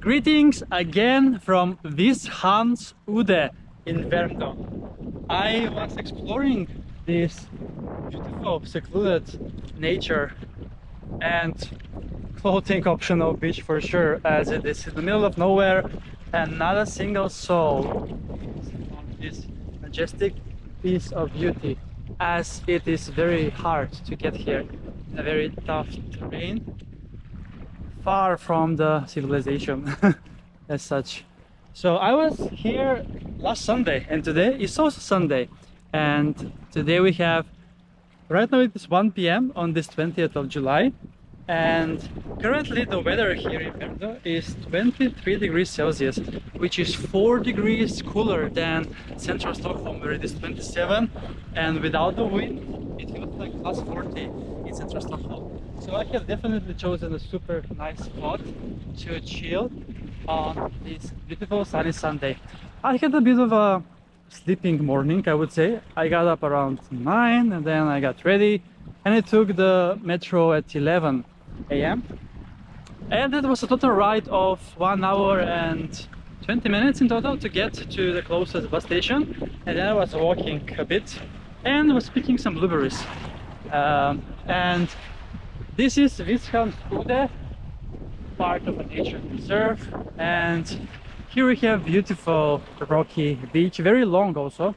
Greetings again from Vishamnsudde in Värdmö. I was exploring this beautiful, secluded nature and clothing optional beach for sure, as it is in the middle of nowhere and not a single soul is on this majestic piece of beauty, as it is very hard to get here in a very tough terrain, far from the civilization as such. So I was here last Sunday and today is also Sunday, and today we have, right now it is 1 p.m. on this 20th of July, and currently the weather here in Värdmö is 23 degrees Celsius, which is 4 degrees cooler than central Stockholm where it is 27, and without the wind it feels like plus 40 in central Stockholm. So I have definitely chosen a super nice spot to chill on this beautiful sunny Sunday. I had a bit of a sleeping morning, I would say. I got up around 9 and then I got ready and I took the metro at 11 a.m. and it was a total ride of 1 hour and 20 minutes in total to get to the closest bus station, and then I was walking a bit and was picking some blueberries. And this is Vishamnsudde, part of a nature reserve, and here we have beautiful rocky beach, very long also.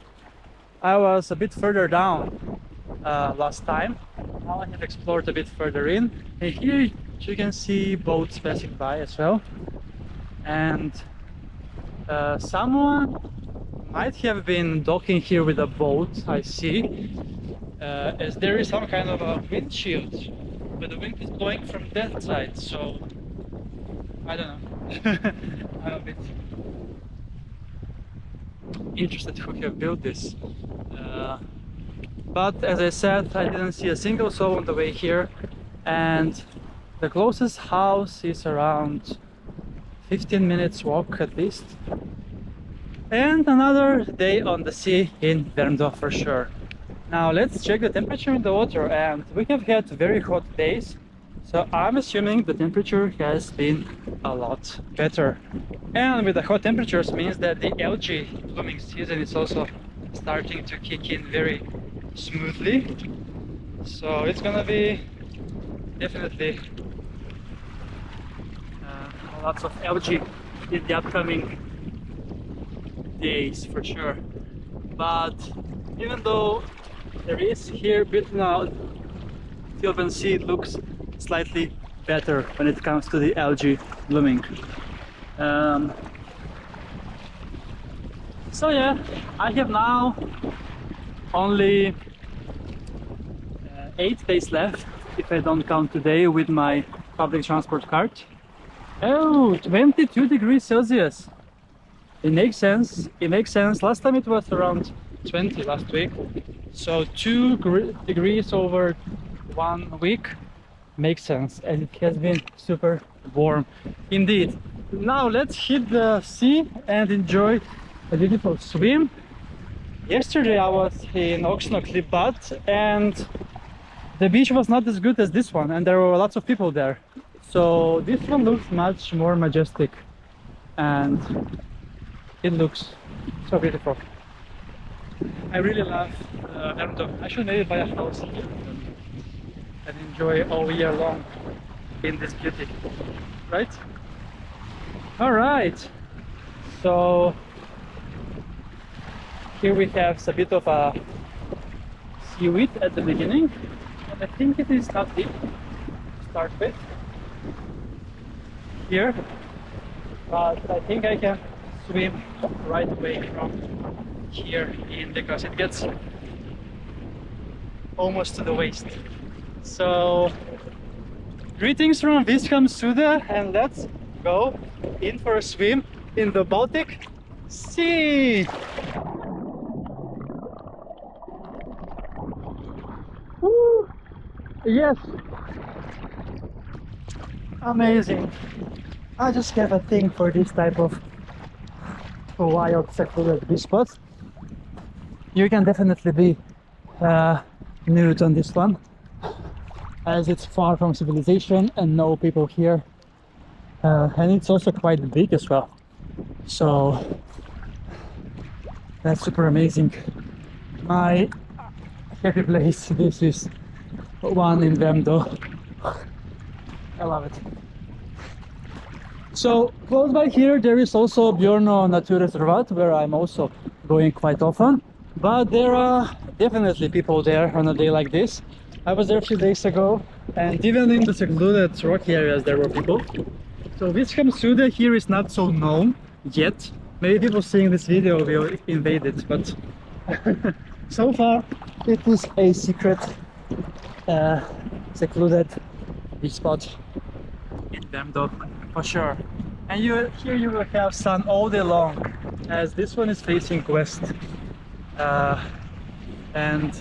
I was a bit further down last time. Now I have explored a bit further in, and here you can see boats passing by as well, and someone might have been docking here with a boat, I see, as there is some kind of a windshield, but the wind is blowing from that side, so I don't know. I'm a bit interested who have built this. But as I said, I didn't see a single soul on the way here, and the closest house is around 15 minutes walk at least. And another day on the sea in Värdmö for sure. Now let's check the temperature in the water, and we have had very hot days, so I'm assuming the temperature has been a lot better. And with the hot temperatures means that the algae blooming season is also starting to kick in very smoothly. So it's gonna be definitely lots of algae in the upcoming days for sure. But even though there is here bit now, Tilben Sea looks slightly better when it comes to the algae blooming. So yeah, I have now only 8 days left if I don't count today with my public transport card. Oh, 22 degrees Celsius. It makes sense. It makes sense. Last time it was around 20 last week. So 2 degrees over 1 week makes sense, and it has been super warm indeed. Now let's hit the sea and enjoy a beautiful swim. Yesterday I was in Oxnoklibat and the beach was not as good as this one, and there were lots of people there. So this one looks much more majestic and it looks so beautiful. I really love Värdmö. I should maybe buy a house here and enjoy all year long in this beauty, right? All right, so here we have a bit of a seaweed at the beginning, and I think it is not deep to start with here, but I think I can swim right away from here in, because it gets almost to the waist. So greetings from Vishamnsudde, and let's go in for a swim in the Baltic Sea. Woo! Yes, amazing. I just have a thing for this type of wild secluded beach spots. You can definitely be nude on this one, as it's far from civilization and no people here and it's also quite big as well. So that's super amazing. My happy place. This is one in Värdmö. I love it. So close by here there is also Värdmö Naturreservat, where I'm also going quite often. But there are definitely people there on a day like this. I was there a few days ago, and even in the secluded rocky areas there were people. So Vishamnsudde here is not so known yet. Maybe people seeing this video will invade it, but so far it is a secret secluded beach spot in Värdmö for sure. And here you will have sun all day long, as this one is facing west, and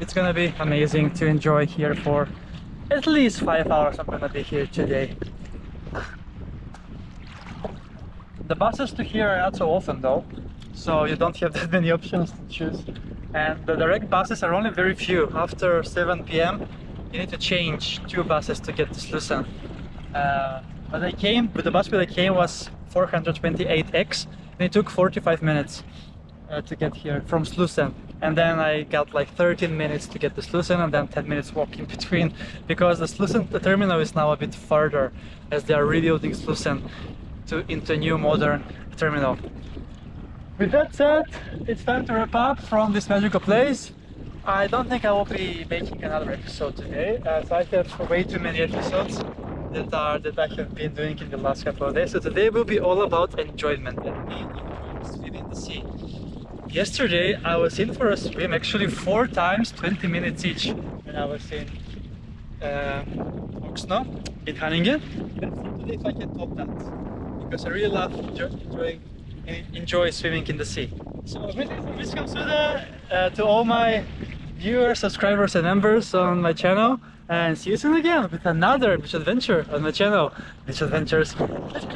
it's gonna be amazing to enjoy here for at least 5 hours. I'm gonna be here today. The buses to here are not so often though, so you don't have that many options to choose. And the direct buses are only very few. After 7 p.m. you need to change 2 buses to get to Slussen. But I came, with the bus where I came was 428X, and it took 45 minutes to get here from Slussen. And then I got like 13 minutes to get to Slussen, and then 10 minutes walk in between, because the Slussen terminal is now a bit further, as they are rebuilding Slussen into a new modern terminal. With that said, it's time to wrap up from this magical place. I don't think I will be making another episode today, as I have way too many episodes that I have been doing in the last couple of days. So today will be all about enjoyment and me enjoying swimming in the sea. Yesterday I was in for a swim, actually 4 times 20 minutes each, when I was in Värdmö in Haninge. Let's see today if I can top that, because I really love enjoy swimming in the sea. So Vishamnsudde to all my viewers, subscribers and members on my channel, and see you soon again with another beach adventure on my channel, Beach Adventures. Let's